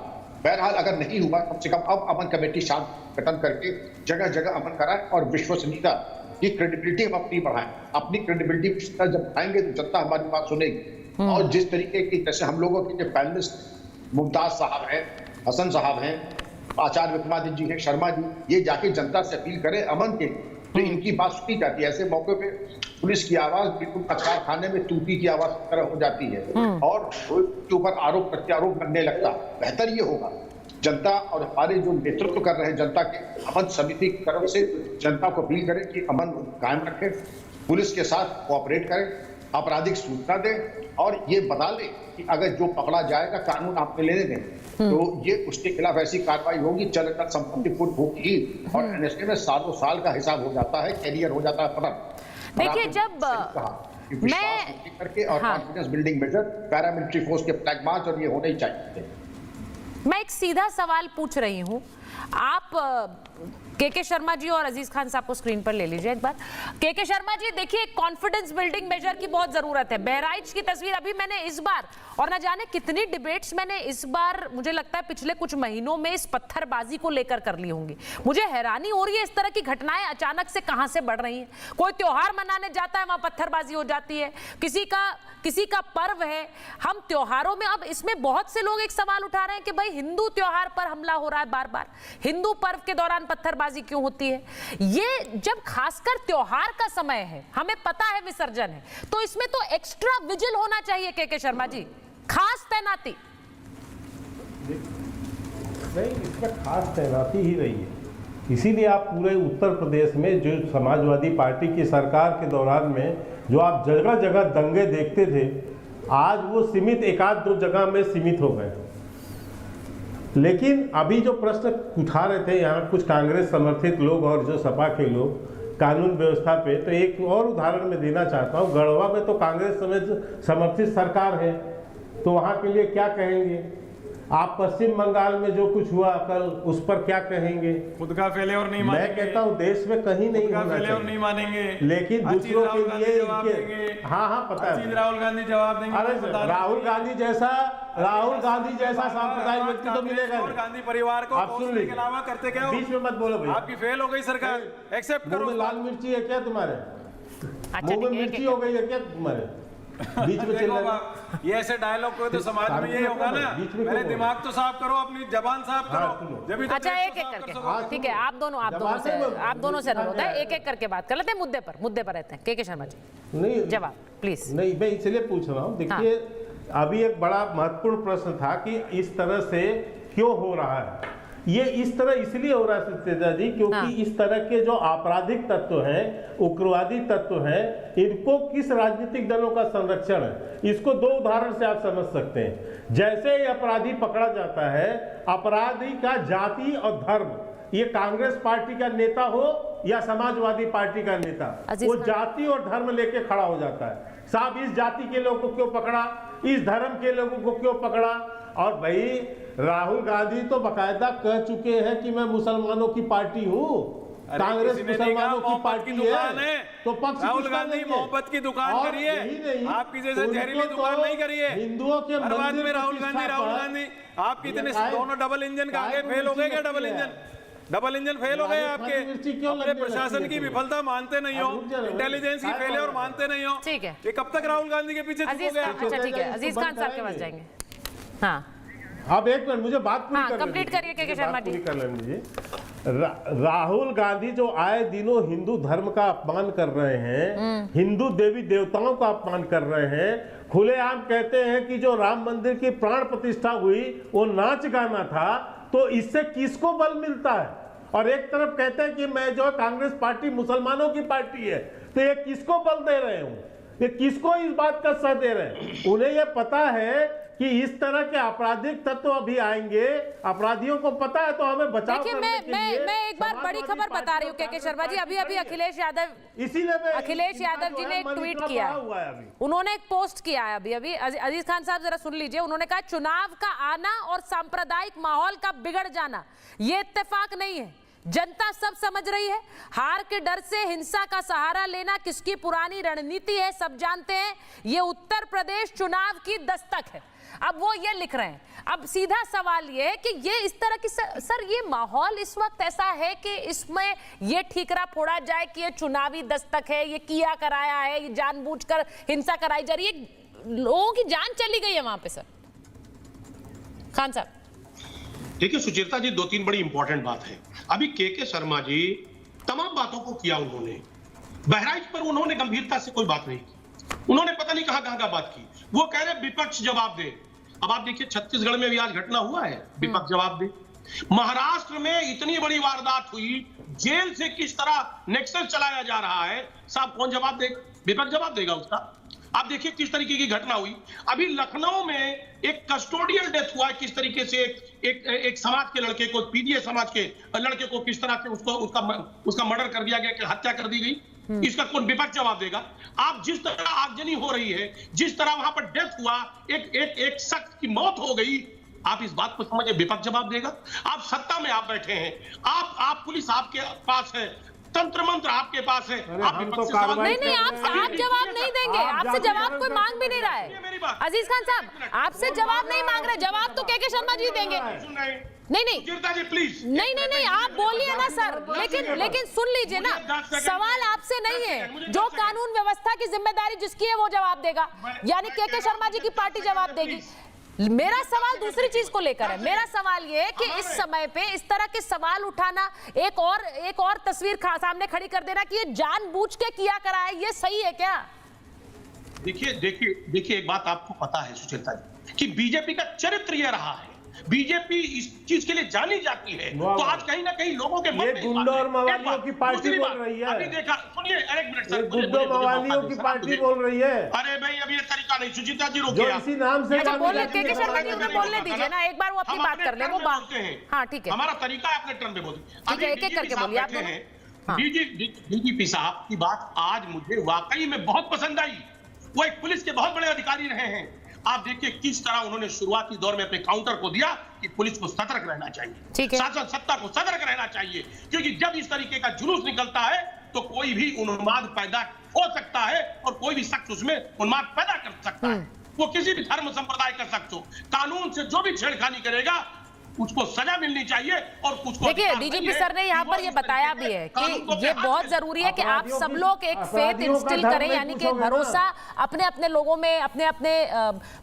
बहरहाल अगर नहीं हुआ, कम से कम अब अमन कमेटी शांत गठन करके जगह जगह अमन कराए और विश्वसनीयता की क्रेडिबिलिटी हम अपनी बढ़ाएं। अपनी क्रेडिबिलिटी जब बढ़ाएंगे तो जनता हमारी बात सुनेगी। और जिस तरीके की, जैसे हम लोगों के जो पैनलिस्ट मुमताज साहब हैं, हसन साहब हैं, आचार्य विक्रमादित्य जी हैं, शर्मा जी, ये जाके जनता से अपील करें अमन के, तो इनकी बात सुनी जाती है। ऐसे मौके पे पुलिस की आवाज बिल्कुल कचार खाने में तूती की आवाज की तरह हो जाती है और उसके ऊपर आरोप प्रत्यारोप करने लगता। बेहतर ये होगा जनता और हमारे जो नेतृत्व कर रहे हैं जनता के अमन समिति की तरफ से जनता को अपील करें कि अमन कायम रखें, पुलिस के साथ कोऑपरेट करें, आपराधिक सूचना दें और ये बता दें कि अगर जो पकड़ा जाएगा कानून आपने लेने दें तो ये उसके खिलाफ ऐसी कार्रवाई होगी, चलकर संपत्ति फुट होगी और एनएसए में सालों साल का हिसाब हो जाता है, कैरियर हो जाता है खत्म। देखिए जब मैं करके और confidence building measure, paramilitary force के फ्लैग मार्च और ये होने ही चाहिए। मैं एक सीधा सवाल पूछ रही हूं, आप के शर्मा जी और अजीज खान साहब को स्क्रीन पर ले लीजिए एक बार। के शर्मा जी देखिए, कॉन्फिडेंस बिल्डिंग मेजर की बहुत जरूरत है। बहराइच की तस्वीर अभी मैंने इस बार, और न जाने कितनी डिबेट्स मैंने इस बार, मुझे लगता है पिछले कुछ महीनों में इस पत्थरबाजी को लेकर कर ली होंगी। मुझे हैरानी हो रही है इस तरह की घटनाएं अचानक से कहां से बढ़ रही हैं। कोई त्योहार मनाने जाता है, वहां पत्थरबाजी हो जाती है, किसी का पर्व है। हम त्योहारों में, अब इसमें बहुत से लोग एक सवाल उठा रहे हैं कि भाई हिंदू त्योहार पर हमला हो रहा है बार बार, हिंदू पर्व के दौरान पत्थरबाजी क्यों होती है। ये जब खासकर त्योहार का समय है, हमें पता है विसर्जन है, तो इसमें तो एक्स्ट्रा विजिल होना चाहिए। के शर्मा जी, खास तैनाती नहीं, इसमें खास तैनाती ही रही है। इसीलिए आप पूरे उत्तर प्रदेश में जो समाजवादी पार्टी की सरकार के दौरान में जो आप जगह जगह दंगे देखते थे, आज वो सीमित एक आध दो जगह में सीमित हो गए। लेकिन अभी जो प्रश्न उठा रहे थे यहाँ कुछ कांग्रेस समर्थित लोग और जो सपा के लोग कानून व्यवस्था पे, तो एक और उदाहरण मैं देना चाहता हूँ। गढ़वा में तो कांग्रेस समर्थित सरकार है, तो वहाँ के लिए क्या कहेंगे आप? पश्चिम बंगाल में जो कुछ हुआ कल, उस पर क्या कहेंगे? खुद का फेलियर नहीं मानेंगे। मैं कहता हूँ देश में कहीं नहीं होना चाहिए, नहीं मानेंगे, लेकिन दूसरों के लिए हाँ पता है, राहुल गांधी जवाब देंगे। अरे राहुल गांधी जैसा सांप्रदायिक व्यक्ति तो मिलेगा नहीं। गांधी परिवार को आप सुन लीजिए, अलावा करते क्या? बीच में मत बोलो भैया, आपकी फेल हो गई सरकार, एक्सेप्ट करो। लाल मिर्ची है क्या तुम्हारे मुंह में? मिर्ची हो गई है क्या तुम्हारे? बीच में चल रहा है ये ऐसे डायलॉग को तो समाज में ये होगा ना, पहले दिमाग तो साफ करो, अपनी जबान साफ करो, जब भी। अच्छा, एक एक करके, ठीक है, आप दोनों से अनुरोध है, एक एक करके बात कर लेते हैं, मुद्दे पर रहते हैं। के शर्मा जी नहीं, जवाब प्लीज। नहीं, मैं इसलिए पूछ रहा हूँ, देखिए अभी एक बड़ा महत्वपूर्ण प्रश्न था कि इस तरह से क्यों हो रहा है। ये इस तरह इसलिए हो रहा है सत्यता जी, क्योंकि इस तरह के जो आपराधिक तत्व हैं, उग्रवादी तत्व हैं, इनको किस राजनीतिक दलों का संरक्षण है, इसको दो उदाहरण से आप समझ सकते हैं। जैसे ही अपराधी पकड़ा जाता है, अपराधी का जाति और धर्म, ये कांग्रेस पार्टी का नेता हो या समाजवादी पार्टी का नेता, वो जाति और धर्म लेके खड़ा हो जाता है। साहब इस जाति के लोगों को क्यों पकड़ा, इस धर्म के लोगों को क्यों पकड़ा? और भाई राहुल गांधी तो बकायदा कह चुके हैं कि मैं मुसलमानों की पार्टी हूँ, कांग्रेस मुसलमानों की पार्टी है, तो पक्ष राहुल गांधी मोहब्बत की दुकान करिए, आपकी जैसे जहरीली दुकान नहीं करिए। हिंदुओं के बाद में राहुल गांधी आपकी इतने दोनों डबल इंजन का आगे फेल हो गए क्या? डबल इंजन फेल हो गए आपके, अपने प्रशासन की विफलता मानते नहीं हो, इंटेलिजेंस की फेलियर मानते नहीं हो। ठीक है, ये कब तक राहुल गांधी के पीछे छुपोगे? अच्छा ठीक है, अजीज खान साहब के पास जाएंगे। हाँ, अब एक मिनट मुझे बात पूरी कंप्लीट करिए। के शर्मा जी कर लीजिए। राहुल गांधी जो आए दिनों हिंदू धर्म का अपमान कर रहे हैं, हिंदू देवी देवताओं का अपमान कर रहे हैं, खुलेआम कहते हैं कि जो राम मंदिर की प्राण प्रतिष्ठा हुई वो नाच गाना था, तो इससे किसको बल मिलता है? और एक तरफ कहते हैं कि मैं जो कांग्रेस पार्टी मुसलमानों की पार्टी है, तो ये किसको बल दे रहे हूं, ये किसको इस बात का सह दे रहे हैं? उन्हें ये पता है कि इस तरह के आपराधिक तत्व अभी आएंगे, अपराधियों को पता है, तो हमें बचाव करने के लिए मैं एक बार बड़ी खबर बता रही हूँ के शर्मा जी। अभी अखिलेश यादव जी ने एक ट्वीट किया है, उन्होंने एक पोस्ट किया है अभी अजीज खान साहब जरा सुन लीजिए। उन्होंने कहा चुनाव का आना और सांप्रदायिक माहौल का बिगड़ जाना ये इत्तेफाक नहीं है, जनता सब समझ रही है। हार के डर से हिंसा का सहारा लेना किसकी पुरानी रणनीति है सब जानते हैं। ये उत्तर प्रदेश चुनाव की दस्तक है। अब वो ये लिख रहे हैं। अब सीधा सवाल ये है कि ये इस तरह की सर ये माहौल इस वक्त ऐसा है कि इसमें ये ठीकरा फोड़ा जाए कि ये चुनावी दस्तक है, ये किया कराया है, ये जानबूझकर हिंसा कराई जा रही है, लोगों की जान चली गई है वहां पे। सर खान साहब देखिए सुचेता जी, 2-3 बड़ी इंपॉर्टेंट बात है। अभी के शर्मा जी तमाम बातों को किया उन्होंने, बहराइच पर उन्होंने गंभीरता से कोई बात नहीं की, उन्होंने पता नहीं कहां कहां बात की। वो कह रहे विपक्ष जवाब दे। अब आप देखिए छत्तीसगढ़ में भी आज घटना हुआ है, विपक्ष जवाब दे। महाराष्ट्र में इतनी बड़ी वारदात हुई, जेल से किस तरह नेक्सल चलाया जा रहा है, साहब कौन जवाब देगा? विपक्ष जवाब देगा उसका। आप देखिए किस तरीके की घटना हुई। अभी लखनऊ में एक कस्टोडियल डेथ हुआ है, किस तरीके से एक समाज के लड़के को, पीडीए समाज के लड़के को किस तरह से उसका मर्डर कर दिया गया, हत्या कर दी गई। इसका कौन विपक्ष जवाब देगा? आप जिस तरह आगजनी हो रही है, जिस तरह वहां पर डेथ हुआ, एक शख्स की मौत हो गई, आप इस बात को समझे विपक्ष जवाब देगा? आप सत्ता में आप बैठे हैं, आप पुलिस आपके पास है, तंत्र मंत्र आपके पास है, आप विपक्ष से सवाल नहीं, आप जवाब नहीं देंगे, आपसे जवाब कोई मांग भी नहीं रहा है। अजीज खान साहब आपसे जवाब नहीं मांग रहे, जवाब तो के शर्मा जी देंगे। नहीं प्लीज नहीं, आप बोलिए ना सर, लेकिन सुन लीजिए ना, सवाल आपसे नहीं है। जो कानून व्यवस्था की जिम्मेदारी जिसकी है वो जवाब देगा, यानी के शर्मा जी की पार्टी जवाब देगी। मेरा सवाल दूसरी चीज को लेकर है। मेरा सवाल ये है कि इस समय पे इस तरह के सवाल उठाना, एक और तस्वीर सामने खड़ी कर देना कि ये जानबूझ के किया करा है, ये सही है क्या? देखिए एक बात आपको पता है सुचेता जी कि बीजेपी का चरित्र ये रहा है, बीजेपी इस चीज के लिए जानी जाती है। तो आज कहीं ना कहीं लोगों के मन में गुंडों और मवालियों की पार्टी बोल रही है। अभी देखा, सुनिए एक मिनट सर, गुंडों मवालियों की पार्टी बोल रही है। अरे भाई अब ये तरीका नहीं, सुचिता जी रोकिए। इसी नाम से के शर्मा जी उन्हें बोलने दीजिए ना, एक बार वो अपनी बात कर ले। वो बात हाँ ठीक है, हमारा तरीका है अपने टर्न में बोलते। ठीक है, एक-एक करके बोलिए आप दोनों। डीजीपी साहब की बात आज मुझे वाकई में बहुत पसंद आई। वो एक पुलिस के बहुत बड़े अधिकारी रहे हैं। आप देखिए किस तरह उन्होंने शुरुआती दौर में अपने काउंटर को दिया कि पुलिस को सतर्क रहना चाहिए, शासन सत्ता को सतर्क रहना चाहिए, क्योंकि जब इस तरीके का जुलूस निकलता है तो कोई भी उन्माद पैदा हो सकता है और कोई भी शख्स उसमें उन्माद पैदा कर सकता है। वो किसी भी धर्म संप्रदाय का शख्स हो, कानून से जो भी छेड़खानी करेगा उसको सजा मिलनी चाहिए और उसको। देखिए डीजीपी सर ने यहाँ पर ये बताया भी है कि ये बहुत जरूरी है कि आप सब लोग एक फेथ इंस्टिल करें, यानी कि भरोसा अपने अपने लोगों में, अपने अपने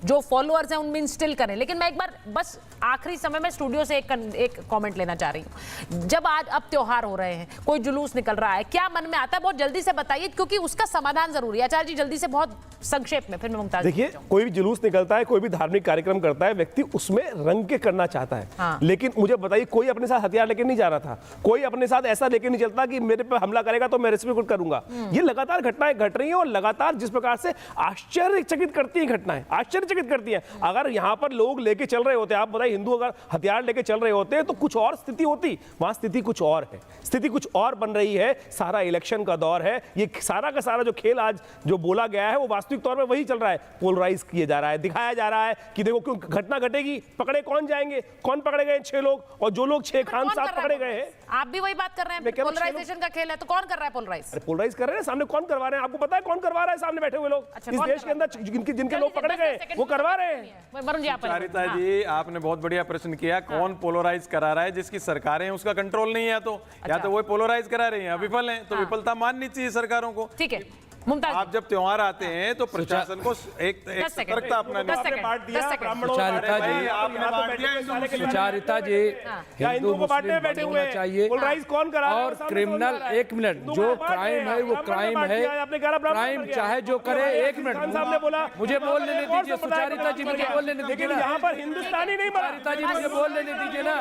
जो फॉलोअर्स हैं उनमें इंस्टिल करें। लेकिन मैं एक बार बस आखिरी समय में स्टूडियो से एक कमेंट लेना चाह रही हूँ। जब आज अब त्योहार हो रहे हैं, कोई जुलूस निकल रहा है, क्या मन में आता है? बहुत जल्दी से बताइए, क्योंकि उसका समाधान जरूरी है। आचार्य जी जल्दी से, बहुत संक्षेप में, फिर मैं मुमताज। देखिए कोई भी जुलूस निकलता है, कोई भी धार्मिक कार्यक्रम करता है, व्यक्ति उसमें रंग के करना चाहता है। लेकिन मुझे बताइए, कोई अपने साथ हथियार लेके नहीं जा रहा था, कोई अपने साथ ऐसा लेके नहीं चलता कि मेरे पे हमला करेगा तो मैं रेस्क्यू करूंगा। ये लगातार घटनाएं घट रही हैं और लगातार जिस प्रकार से आश्चर्यचकित करती हैं घटनाएं, आश्चर्यचकित करती हैं। अगर यहां पर लोग लेके चल रहे होते, आप बताइए हिंदू अगर हथियार लेके चल रहे होते तो कुछ और स्थिति होती। वहां स्थिति कुछ और है, स्थिति कुछ और बन रही है। सारा इलेक्शन का दौर है, ये सारा का सारा जो खेल आज जो बोला गया है वो वास्तविक तौर पर वही चल रहा है। पोलराइज किया जा रहा है, दिखाया जा रहा है कि देखो क्यों घटना घटेगी, पकड़े कौन जाएंगे, कौन पकड़े गए 6 लोग, और जो लोग 6 खान साहब पकड़े गए हैं। आप भी वही बात कर रहे हैं, पोलराइजेशन का खेल है, तो कौन कर रहा है पोलराइज? पोलराइज कर रहे हैं, सामने कौन करवा रहे हैं? आपको पता है कौन करवा रहा है? सामने बैठे हुए लोग, इस देश के अंदर जिनके लोग पकड़े गए वो करवा रहे हैं। वरुण जी, सुचरिता जी आपने बहुत बढ़िया प्रश्न किया, कौन पोलराइज करा रहा है? जिसकी सरकारें उसका कंट्रोल नहीं है, तो या तो वो पोलराइज करा रही है, विफल है, तो विफलता माननी चाहिए सरकारों को। ठीक है, आप जब त्योहार आते हैं तो प्रशासन को एक सतर्कता अपनानी चाहिए। सुचारिता जी हिंदू मुस्लिम बंद होना चाहिए और क्रिमिनल, एक मिनट, जो क्राइम है वो क्राइम है, क्राइम चाहे जो करे। एक मिनट मुझे बोलने नहीं दीजिए सुचारिता जी, मुझे बोलने नहीं दीजिए ना। यहाँ पर हिंदुस्तानी नहीं मरा, सुचारिता जी मुझे बोलने नहीं दीजिए ना,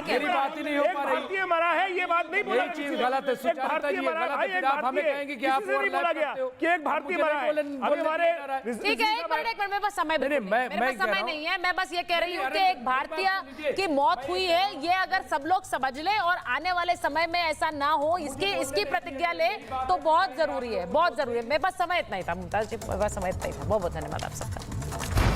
मेरी बात ही नहीं हो पा रही। भारतीय मरा है, ये बात नहीं बोला, चीज गलत है सुचारिता जी, गलत है। आप हमें कहेंगे कि आप बोला गया कि एक भारतीय मरा है, हमारे। ठीक है, एक मिनट में बस समय नहीं है, मैं बस ये कह रही हूँ कि एक भारतीय की मौत हुई है, ये अगर सब लोग समझ लें और आने वाले समय में ऐसा ना हो, इसकी प्रतिज्ञा ले तो बहुत जरूरी है, बहुत जरूरी है। मैं बस समय इतना ही था मुमताज जी, बस समय इतना ही था। बहुत बहुत धन्यवाद आप सबका।